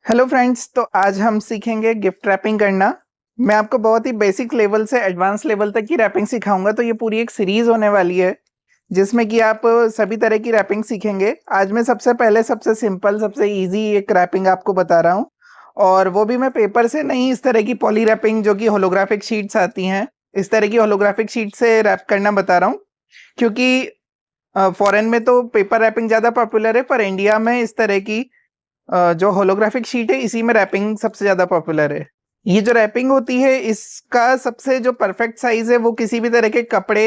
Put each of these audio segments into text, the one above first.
Hello friends, तो आज हम सीखेंगे गिफ्ट रैपिंग करना। मैं आपको बहुत ही बेसिक लेवल से एडवांस लेवल तक की रैपिंग सिखाऊंगा। तो ये पूरी एक सीरीज होने वाली है जिसमें कि आप सभी तरह की रैपिंग सीखेंगे। आज मैं सबसे पहले सबसे सिंपल सबसे इजी एक रैपिंग आपको बता रहा हूँ, और वो भी मैं पेपर से नहीं, इस तरह की पॉली रैपिंग जो कि होलोग्राफिक शीट्स आती हैं, इस तरह की होलोग्राफिक शीट से रैप करना बता रहा हूँ। क्योंकि फॉरेन में तो पेपर रैपिंग ज़्यादा पॉपुलर है, पर इंडिया में इस तरह की जो होलोग्राफिक शीट है इसी में रैपिंग सबसे ज़्यादा पॉपुलर है। ये जो रैपिंग होती है इसका सबसे जो परफेक्ट साइज है वो किसी भी तरह के कपड़े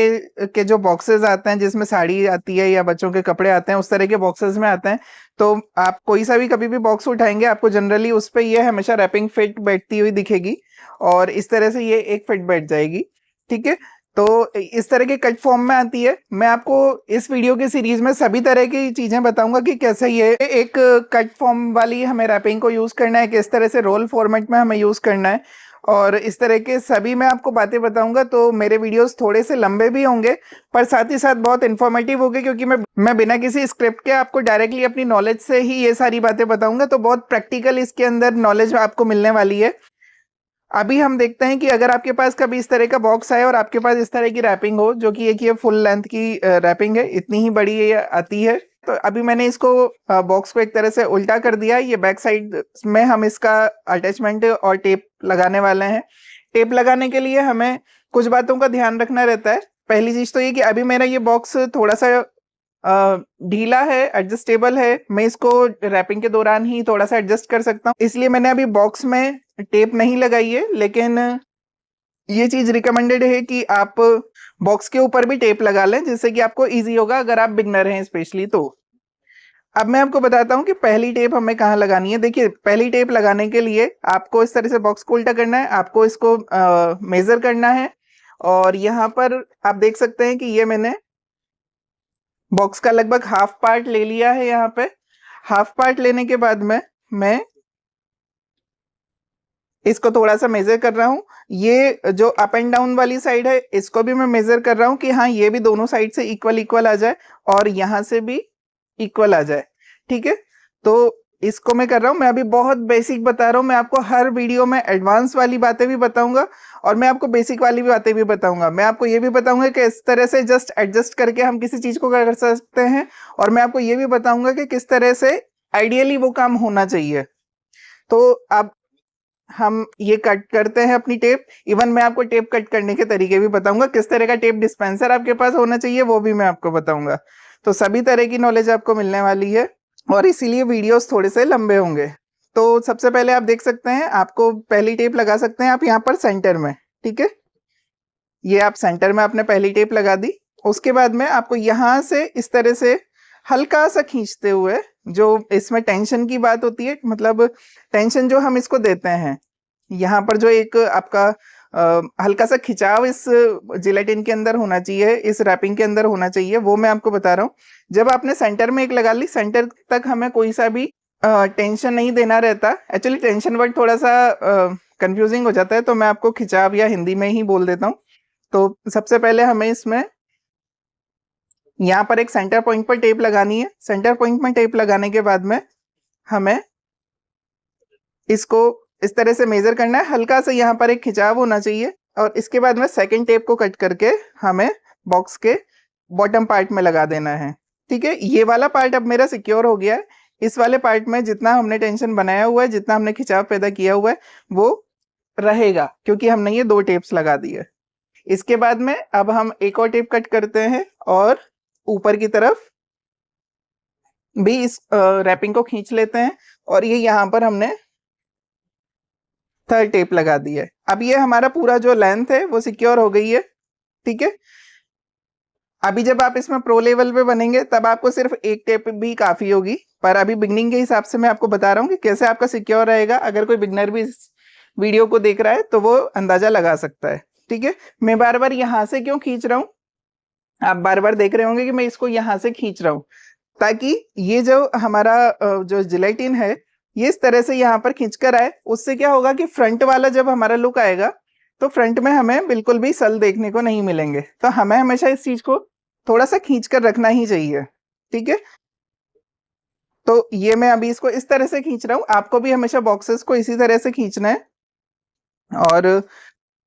के जो बॉक्सेस आते हैं, जिसमें साड़ी आती है या बच्चों के कपड़े आते हैं, उस तरह के बॉक्सेस में आते हैं। तो आप कोई सा भी कभी भी बॉक्स उठाएंगे, आपको जनरली उस पर ये हमेशा रैपिंग फिट बैठती हुई दिखेगी, और इस तरह से ये एक फिट बैठ जाएगी। ठीक है, तो इस तरह के कट फॉर्म में आती है। मैं आपको इस वीडियो की सीरीज में सभी तरह की चीजें बताऊंगा कि कैसे ये एक कट फॉर्म वाली हमें रैपिंग को यूज करना है, किस तरह से रोल फॉर्मेट में हमें यूज करना है, और इस तरह के सभी मैं आपको बातें बताऊंगा। तो मेरे वीडियोस थोड़े से लंबे भी होंगे, पर साथ ही साथ बहुत इन्फॉर्मेटिव होंगे, क्योंकि मैं बिना किसी स्क्रिप्ट के आपको डायरेक्टली अपनी नॉलेज से ही ये सारी बातें बताऊंगा। तो बहुत प्रैक्टिकल इसके अंदर नॉलेज आपको मिलने वाली है। अभी हम देखते हैं कि अगर आपके पास कभी इस तरह का बॉक्स आए और आपके पास इस तरह की रैपिंग हो, जो कि एक ये फुल लेंथ की रैपिंग है, इतनी ही बड़ी ये आती है। तो अभी मैंने इसको बॉक्स को एक तरह से उल्टा कर दिया। ये बैक साइड में हम इसका अटैचमेंट और टेप लगाने वाले हैं। टेप लगाने के लिए हमें कुछ बातों का ध्यान रखना रहता है। पहली चीज तो ये कि अभी मेरा ये बॉक्स थोड़ा सा ढीला है, एडजस्टेबल है। मैं इसको रैपिंग के दौरान ही थोड़ा सा एडजस्ट कर सकता हूँ, इसलिए मैंने अभी बॉक्स में टेप नहीं लगाई है। लेकिन ये चीज रिकमेंडेड है कि आप बॉक्स के ऊपर भी टेप लगा लें, जिससे कि आपको इजी होगा अगर आप बिगनर हैं स्पेशली। तो अब मैं आपको बताता हूँ कि पहली टेप हमें कहाँ लगानी है। देखिए, पहली टेप लगाने के लिए आपको इस तरह से बॉक्स को उल्टा करना है, आपको इसको मेजर करना है। और यहाँ पर आप देख सकते हैं कि ये मैंने बॉक्स का लगभग हाफ पार्ट ले लिया है। यहाँ पे हाफ पार्ट लेने के बाद में मैं इसको थोड़ा सा मेजर कर रहा हूँ। ये जो अप एंड डाउन वाली साइड है इसको भी मैं मेजर कर रहा हूँ कि हाँ, ये भी दोनों साइड से इक्वल इक्वल आ जाए, और यहाँ से भी इक्वल आ जाए। ठीक है, तो इसको मैं कर रहा हूँ। मैं अभी बहुत बेसिक बता रहा हूँ, मैं आपको हर वीडियो में एडवांस वाली बातें भी बताऊंगा, और मैं आपको बेसिक वाली भी बातें भी बताऊंगा। मैं आपको ये भी बताऊंगा कि इस तरह से जस्ट एडजस्ट करके हम किसी चीज को कर सकते हैं, और मैं आपको ये भी बताऊंगा कि किस तरह से आइडियली वो काम होना चाहिए। तो अब हम ये कट करते हैं अपनी टेप। इवन मैं आपको टेप कट करने के तरीके भी बताऊंगा, किस तरह का टेप डिस्पेंसर आपके पास होना चाहिए वो भी मैं आपको बताऊंगा। तो सभी तरह की नॉलेज आपको मिलने वाली है, और इसीलिए वीडियोस थोड़े से लंबे होंगे। तो सबसे पहले आप देख सकते हैं, आपको पहली टेप लगा सकते हैं आप यहाँ पर सेंटर में। ठीक है, ये आप सेंटर में आपने पहली टेप लगा दी। उसके बाद में आपको यहाँ से इस तरह से हल्का सा खींचते हुए, जो इसमें टेंशन की बात होती है, मतलब टेंशन जो हम इसको देते हैं, यहाँ पर जो एक आपका हल्का सा खिंचाव इस जिलेटिन के अंदर होना चाहिए, इस रैपिंग के अंदर होना चाहिए, वो मैं आपको बता रहा हूँ। जब आपने सेंटर में एक लगा ली, सेंटर तक हमें कोई सा भी टेंशन नहीं देना रहता। एक्चुअली टेंशन वर्ड थोड़ा सा कंफ्यूजिंग हो जाता है, तो मैं आपको खिंचाव या हिंदी में ही बोल देता हूँ। तो सबसे पहले हमें इसमें यहाँ पर एक सेंटर पॉइंट पर टेप लगानी है। सेंटर पॉइंट में टेप लगाने के बाद में हमें इसको इस तरह से मेजर करना है, हल्का सा यहाँ पर एक खिंचाव होना चाहिए। और इसके बाद में सेकंड टेप को कट करके हमें बॉक्स के बॉटम पार्ट में लगा देना है। ठीक है, ये वाला पार्ट अब मेरा सिक्योर हो गया है। इस वाले पार्ट में जितना हमने टेंशन बनाया हुआ है, जितना हमने खिंचाव पैदा किया हुआ है, वो रहेगा, क्योंकि हमने ये दो टेप्स लगा दी है। इसके बाद में अब हम एक और टेप कट करते हैं, और ऊपर की तरफ भी इस रैपिंग को खींच लेते हैं, और ये यहाँ पर हमने थर्ड टेप लगा दी है। अब ये हमारा पूरा जो लेंथ है वो सिक्योर हो गई है। ठीक है, अभी जब आप इसमें प्रो लेवल पे बनेंगे तब आपको सिर्फ एक टेप भी काफी होगी, पर अभी बिगनिंग के हिसाब से मैं आपको बता रहा हूँ कि कैसे आपका सिक्योर रहेगा। अगर कोई बिगनर भी इस वीडियो को देख रहा है तो वो अंदाजा लगा सकता है। ठीक है, मैं बार बार यहाँ से क्यों खींच रहा हूँ, आप बार बार देख रहे होंगे कि मैं इसको यहाँ से खींच रहा हूँ, ताकि ये जो हमारा जो जिलेटिन है ये इस तरह से यहाँ पर खींच कर आए। उससे क्या होगा कि फ्रंट वाला जब हमारा लुक आएगा तो फ्रंट में हमें बिल्कुल भी सल देखने को नहीं मिलेंगे। तो हमें हमेशा इस चीज को थोड़ा सा खींच कर रखना ही चाहिए। ठीक है, तो ये मैं अभी इसको इस तरह से खींच रहा हूँ, आपको भी हमेशा बॉक्सेस को इसी तरह से खींचना है। और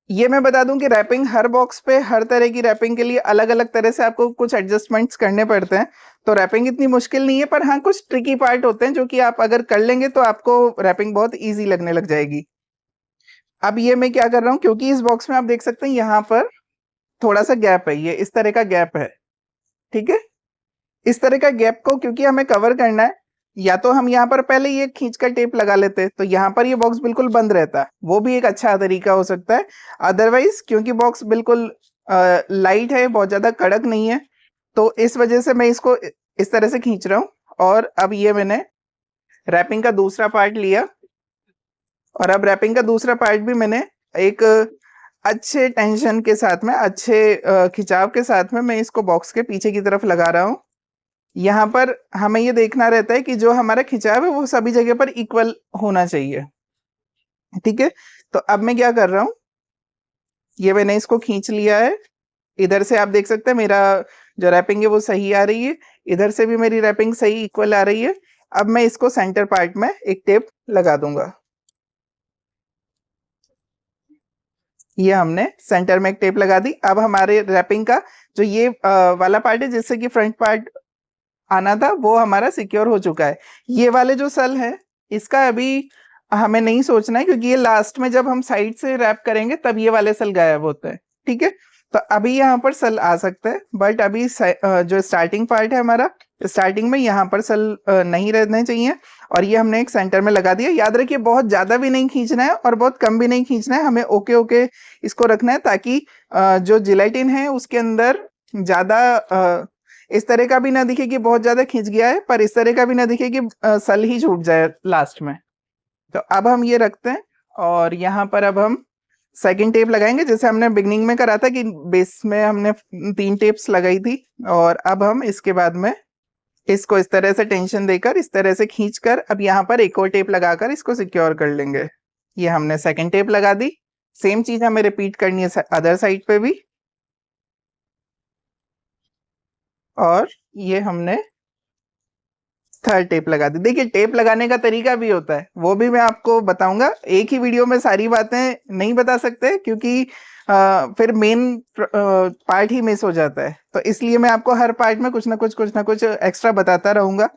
ये मैं बता दूं कि रैपिंग हर बॉक्स पे हर तरह की रैपिंग के लिए अलग अलग तरह से आपको कुछ एडजस्टमेंट्स करने पड़ते हैं। तो रैपिंग इतनी मुश्किल नहीं है, पर हाँ कुछ ट्रिकी पार्ट होते हैं जो कि आप अगर कर लेंगे तो आपको रैपिंग बहुत ईजी लगने लग जाएगी। अब ये मैं क्या कर रहा हूँ, क्योंकि इस बॉक्स में आप देख सकते हैं यहाँ पर थोड़ा सा गैप है, ये इस तरह का गैप है, ठीक है। इस तरह का गैप को क्योंकि हमें कवर करना है, या तो हम यहाँ पर पहले ये खींच कर टेप लगा लेते तो यहाँ पर ये बॉक्स बिल्कुल बंद रहता, वो भी एक अच्छा तरीका हो सकता है। अदरवाइज क्योंकि बॉक्स बिल्कुल लाइट है, बहुत ज्यादा कड़क नहीं है, तो इस वजह से मैं इसको इस तरह से खींच रहा हूँ। और अब ये मैंने रैपिंग का दूसरा पार्ट लिया, और अब रैपिंग का दूसरा पार्ट भी मैंने एक अच्छे टेंशन के साथ में, अच्छे खिंचाव के साथ में मैं इसको बॉक्स के पीछे की तरफ लगा रहा हूँ। यहाँ पर हमें ये देखना रहता है कि जो हमारा खिंचाव है वो सभी जगह पर इक्वल होना चाहिए, ठीक है। तो अब मैं क्या कर रहा हूँ, ये मैंने इसको खींच लिया है। इधर से आप देख सकते हैं मेरा जो रैपिंग है वो सही आ रही है, इधर से भी मेरी रैपिंग सही इक्वल आ रही है। अब मैं इसको सेंटर पार्ट में एक टेप लगा दूंगा। ये हमने सेंटर में एक टेप लगा दी। अब हमारे रैपिंग का जो ये वाला पार्ट है जिससे कि फ्रंट पार्ट आना था वो हमारा सिक्योर हो चुका है। ये वाले जो सल है इसका अभी हमें नहीं सोचना है, क्योंकि ये लास्ट में जब हम साइड से रैप करेंगे तब ये वाले सल गायब होते हैं, ठीक है। तो अभी यहाँ पर सल आ सकता है, बट अभी जो स्टार्टिंग पार्ट है हमारा, स्टार्टिंग में यहाँ पर सल नहीं रहने चाहिए। और ये हमने एक सेंटर में लगा दिया। याद रखिए बहुत ज्यादा भी नहीं खींचना है और बहुत कम भी नहीं खींचना है, हमें ओके ओके इसको रखना है, ताकि जो जिलेटिन है उसके अंदर ज्यादा इस तरह का भी ना दिखे कि बहुत ज्यादा खींच गया है, पर इस तरह का भी ना दिखे कि सल ही छूट जाए लास्ट में। तो अब हम ये रखते हैं, और यहाँ पर अब हम सेकंड टेप लगाएंगे, जैसे हमने बिगनिंग में करा था कि बेस में हमने 3 टेप्स लगाई थी। और अब हम इसके बाद में इसको इस तरह से टेंशन देकर इस तरह से खींचकर अब यहाँ पर एक और टेप लगाकर इसको सिक्योर कर लेंगे। ये हमने सेकंड टेप लगा दी। सेम चीज हमें रिपीट करनी है अदर साइड पे भी। और ये हमने थर्ड टेप लगा दी। देखिए टेप लगाने का तरीका भी होता है, वो भी मैं आपको बताऊंगा। एक ही वीडियो में सारी बातें नहीं बता सकते, क्योंकि फिर मेन पार्ट ही मिस हो जाता है। तो इसलिए मैं आपको हर पार्ट में कुछ ना कुछ एक्स्ट्रा बताता रहूंगा,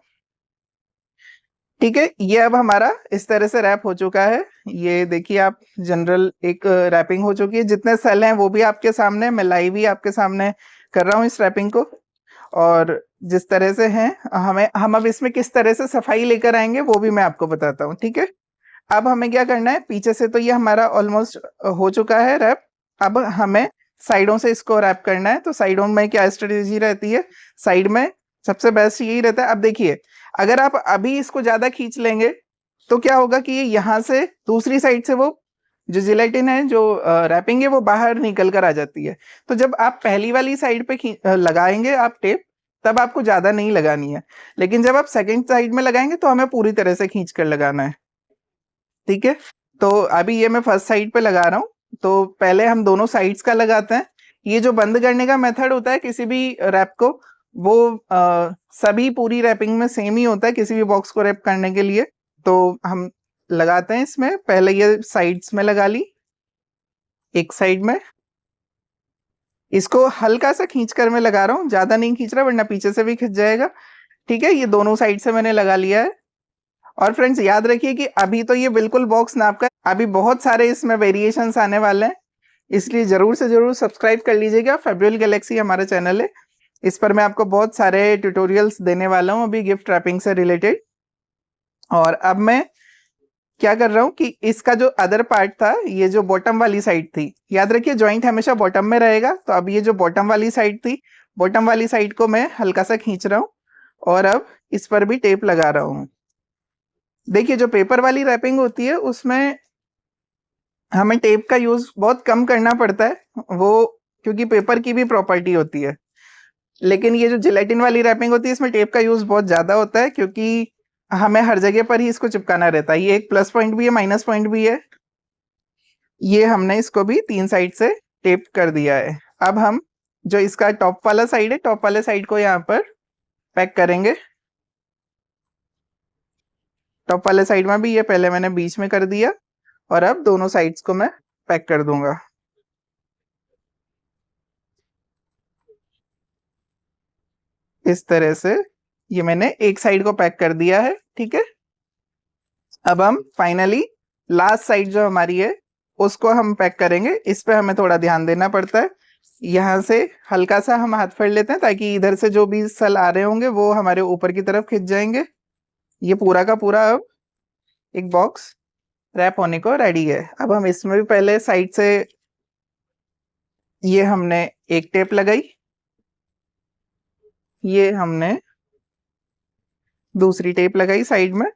ठीक है। ये अब हमारा इस तरह से रैप हो चुका है। ये देखिए आप, जनरल एक रैपिंग हो चुकी है। जितने सेल हैं वो भी आपके सामने, मैं लाइव ही आपके सामने कर रहा हूँ इस रैपिंग को। और जिस तरह से हैं, हम अब इसमें किस तरह से सफाई लेकर आएंगे वो भी मैं आपको बताता हूँ, ठीक है। अब हमें क्या करना है, पीछे से तो ये हमारा ऑलमोस्ट हो चुका है रैप। अब हमें साइडों से इसको रैप करना है। तो साइडों में क्या स्ट्रेटेजी रहती है, साइड में सबसे बेस्ट यही रहता है। अब देखिए अगर आप अभी इसको ज्यादा खींच लेंगे तो क्या होगा कि ये यहाँ से दूसरी साइड से वो जो जिलेटिन है, जो रैपिंग है, वो बाहर निकल कर आ जाती है। तो जब आप पहली वाली साइड पे लगाएंगे आप टेप, तब आपको ज्यादा नहीं लगानी है। लेकिन जब आप सेकंड साइड में लगाएंगे तो हमें पूरी तरह से खींच कर लगाना है, ठीक है। तो अभी ये मैं फर्स्ट साइड पे लगा रहा हूँ। तो पहले हम दोनों साइड्स का लगाते हैं। ये जो बंद करने का मेथड होता है किसी भी रैप को, वो सभी पूरी रैपिंग में सेम ही होता है किसी भी बॉक्स को रैप करने के लिए। तो हम लगाते हैं इसमें, पहले ये साइड्स में लगा ली, एक साइड में। इसको हल्का सा खींच कर मैं लगा रहा हूँ, ज्यादा नहीं खींच रहा वरना पीछे से भी खिंच जाएगा, ठीक है। ये दोनों साइड से मैंने लगा लिया है। और फ्रेंड्स याद रखिए कि अभी तो ये बिल्कुल बॉक्स नाप का, अभी बहुत सारे इसमें वेरिएशंस आने वाले हैं, इसलिए जरूर से जरूर सब्सक्राइब कर लीजिएगा। फेब्रिल गैलेक्सी हमारा चैनल है, इस पर मैं आपको बहुत सारे ट्यूटोरियल्स देने वाला हूँ अभी गिफ्ट रैपिंग से रिलेटेड। और अब मैं क्या कर रहा हूँ कि इसका जो अदर पार्ट था, ये जो बॉटम वाली साइड थी, याद रखिए जॉइंट हमेशा बॉटम में रहेगा। तो अब ये जो बॉटम वाली साइड थी, बॉटम वाली साइड को मैं हल्का सा खींच रहा हूँ और अब इस पर भी टेप लगा रहा हूँ। देखिए जो पेपर वाली रैपिंग होती है उसमें हमें टेप का यूज बहुत कम करना पड़ता है, वो क्योंकि पेपर की भी प्रॉपर्टी होती है। लेकिन ये जो जिलेटिन वाली रैपिंग होती है इसमें टेप का यूज बहुत ज्यादा होता है, क्योंकि हमें हर जगह पर ही इसको चिपकाना रहता है। ये एक प्लस पॉइंट भी है, माइनस पॉइंट भी है। ये हमने इसको भी 3 साइड से टेप कर दिया है। अब हम जो इसका टॉप वाला साइड है, टॉप वाले साइड को यहाँ पर पैक करेंगे। टॉप वाले साइड में भी ये पहले मैंने बीच में कर दिया और अब दोनों साइड्स को मैं पैक कर दूंगा। इस तरह से ये मैंने एक साइड को पैक कर दिया है, ठीक है। अब हम फाइनली लास्ट साइड जो हमारी है उसको हम पैक करेंगे। इस पे हमें थोड़ा ध्यान देना पड़ता है। यहाँ से हल्का सा हम हाथ फेर लेते हैं ताकि इधर से जो भी सल आ रहे होंगे वो हमारे ऊपर की तरफ खिंच जाएंगे। ये पूरा का पूरा अब एक बॉक्स रैप होने को रेडी है। अब हम इसमें भी पहले साइड से ये हमने एक टेप लगाई, ये हमने दूसरी टेप लगाई साइड में,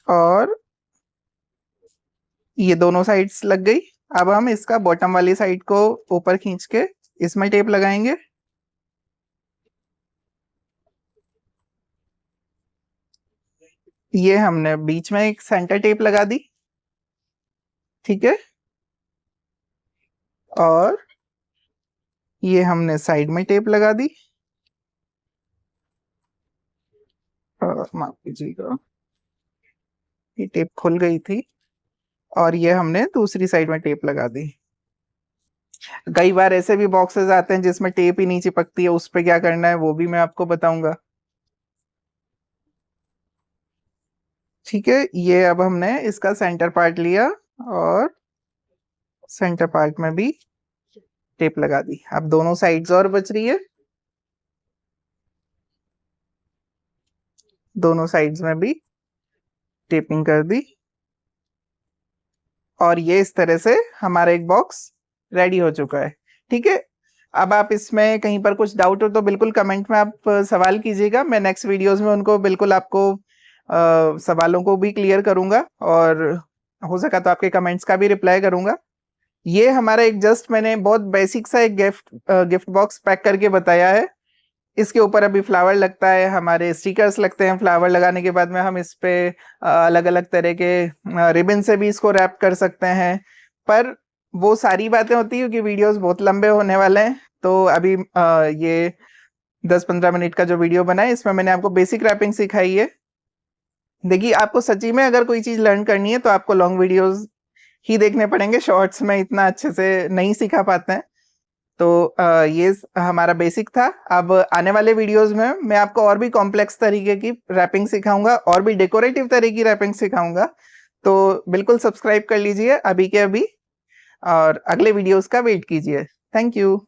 और ये दोनों साइड्स लग गई। अब हम इसका बॉटम वाली साइड को ऊपर खींच के इसमें टेप लगाएंगे। ये हमने बीच में एक सेंटर टेप लगा दी, ठीक है। और ये हमने साइड में टेप लगा दी, और माफ कीजिएगा ये टेप खुल गई थी, और ये हमने दूसरी साइड में टेप लगा दी। कई बार ऐसे भी बॉक्सेस आते हैं जिसमें टेप ही नहीं चिपकती है, उस पे क्या करना है वो भी मैं आपको बताऊंगा, ठीक है। ये अब हमने इसका सेंटर पार्ट लिया और सेंटर पार्ट में भी टेप लगा दी। अब दोनों साइड्स और बच रही है, दोनों साइड्स में भी टेपिंग कर दी, और ये इस तरह से हमारा एक बॉक्स रेडी हो चुका है, ठीक है। अब आप इसमें कहीं पर कुछ डाउट हो तो बिल्कुल कमेंट में आप सवाल कीजिएगा। मैं नेक्स्ट वीडियोस में उनको बिल्कुल आपको सवालों को भी क्लियर करूंगा, और हो सका तो आपके कमेंट्स का भी रिप्लाई करूंगा। ये हमारा एक जस्ट मैंने बहुत बेसिक सा एक गिफ्ट बॉक्स पैक करके बताया है। इसके ऊपर अभी फ्लावर लगता है, हमारे स्टिकर्स लगते हैं। फ्लावर लगाने के बाद में हम इस पे अलग अलग तरह के रिबन से भी इसको रैप कर सकते हैं, पर वो सारी बातें होती है क्योंकि वीडियोस बहुत लंबे होने वाले हैं। तो अभी ये 10-15 मिनट का जो वीडियो बना है इसमें मैंने आपको बेसिक रैपिंग सिखाई है। देखिए, आपको सच्ची में अगर कोई चीज लर्न करनी है तो आपको लॉन्ग वीडियोस ही देखने पड़ेंगे, शॉर्ट्स में इतना अच्छे से नहीं सिखा पाते हैं। तो ये हमारा बेसिक था। अब आने वाले वीडियोस में मैं आपको और भी कॉम्प्लेक्स तरीके की रैपिंग सिखाऊंगा, और भी डेकोरेटिव तरह की रैपिंग सिखाऊंगा। तो बिल्कुल सब्सक्राइब कर लीजिए अभी के अभी, और अगले वीडियोस का वेट कीजिए। Thank you.